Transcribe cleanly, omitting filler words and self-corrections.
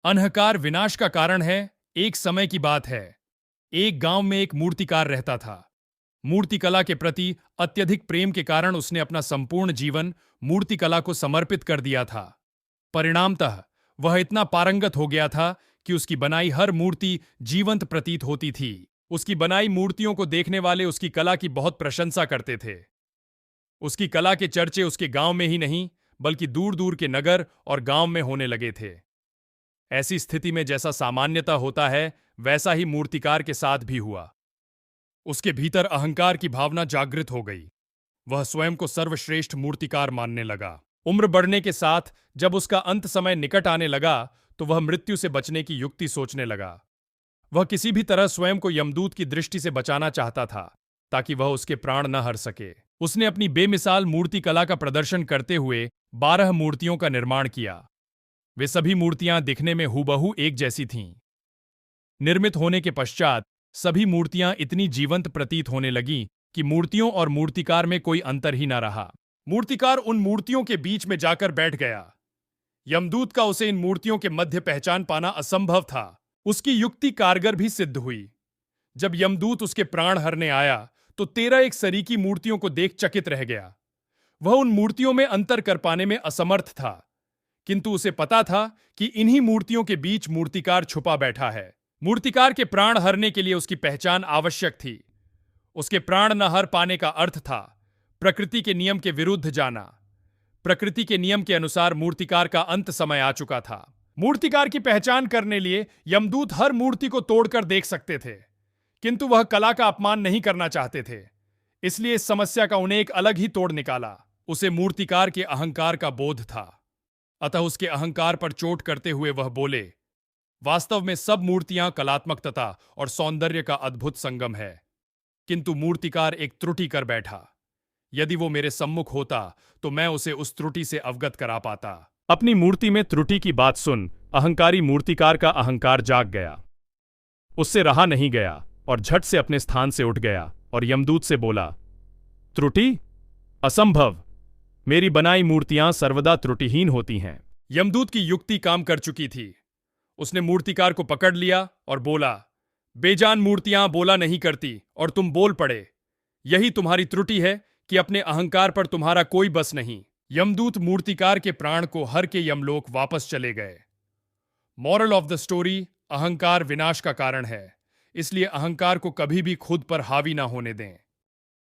अहंकार विनाश का कारण है। एक समय की बात है। एक गांव में एक मूर्तिकार रहता था। मूर्तिकला के प्रति अत्यधिक प्रेम के कारण उसने अपना संपूर्ण जीवन मूर्तिकला को समर्पित कर दिया था। परिणामतः वह इतना पारंगत हो गया था कि उसकी बनाई हर मूर्ति जीवंत प्रतीत होती थी। उसकी बनाई मूर्तियों को देखने वाले उसकी कला की बहुत प्रशंसा करते थे। उसकी कला के चर्चे उसके गांव में ही नहीं बल्कि दूर दूर के नगर और गांव में होने लगे थे। ऐसी स्थिति में जैसा सामान्यता होता है वैसा ही मूर्तिकार के साथ भी हुआ। उसके भीतर अहंकार की भावना जागृत हो गई। वह स्वयं को सर्वश्रेष्ठ मूर्तिकार मानने लगा। उम्र बढ़ने के साथ जब उसका अंत समय निकट आने लगा तो वह मृत्यु से बचने की युक्ति सोचने लगा। वह किसी भी तरह स्वयं को यमदूत की दृष्टि से बचाना चाहता था ताकि वह उसके प्राण न हर सके। उसने अपनी बेमिसाल मूर्ति कला का प्रदर्शन करते हुए 12 मूर्तियों का निर्माण किया। वे सभी मूर्तियां दिखने में हूबहू एक जैसी थीं। निर्मित होने के पश्चात सभी मूर्तियां इतनी जीवंत प्रतीत होने लगीं कि मूर्तियों और मूर्तिकार में कोई अंतर ही न रहा। मूर्तिकार उन मूर्तियों के बीच में जाकर बैठ गया। यमदूत का उसे इन मूर्तियों के मध्य पहचान पाना असंभव था। उसकी युक्ति कारगर भी सिद्ध हुई। जब यमदूत उसके प्राण हरने आया तो 13 एक सरीकी मूर्तियों को देख चकित रह गया। वह उन मूर्तियों में अंतर कर पाने में असमर्थ था, किंतु उसे पता था कि इन्हीं मूर्तियों के बीच मूर्तिकार छुपा बैठा है। मूर्तिकार के प्राण हरने के लिए उसकी पहचान आवश्यक थी। उसके प्राण न हर पाने का अर्थ था प्रकृति के नियम के विरुद्ध जाना। प्रकृति के नियम के अनुसार मूर्तिकार का अंत समय आ चुका था। मूर्तिकार की पहचान करने लिए यमदूत हर मूर्ति को तोड़कर देख सकते थे, किंतु वह कला का अपमान नहीं करना चाहते थे। इसलिए इस समस्या का उन्हें एक अलग ही तोड़ निकाला। उसे मूर्तिकार के अहंकार का बोध था। अतः उसके अहंकार पर चोट करते हुए वह बोले, वास्तव में सब मूर्तियां कलात्मकता और सौंदर्य का अद्भुत संगम है, किंतु मूर्तिकार एक त्रुटि कर बैठा। यदि वो मेरे सम्मुख होता तो मैं उसे उस त्रुटि से अवगत करा पाता। अपनी मूर्ति में त्रुटि की बात सुन अहंकारी मूर्तिकार का अहंकार जाग गया। उससे रहा नहीं गया और झट से अपने स्थान से उठ गया और यमदूत से बोला, त्रुटि? असंभव। मेरी बनाई मूर्तियां सर्वदा त्रुटिहीन होती हैं। यमदूत की युक्ति काम कर चुकी थी। उसने मूर्तिकार को पकड़ लिया और बोला, बेजान मूर्तियां बोला नहीं करती और तुम बोल पड़े। यही तुम्हारी त्रुटि है कि अपने अहंकार पर तुम्हारा कोई बस नहीं। यमदूत मूर्तिकार के प्राण को हर के यमलोक वापस चले गए। मॉरल ऑफ द स्टोरी, अहंकार विनाश का कारण है, इसलिए अहंकार को कभी भी खुद पर हावी ना होने दें।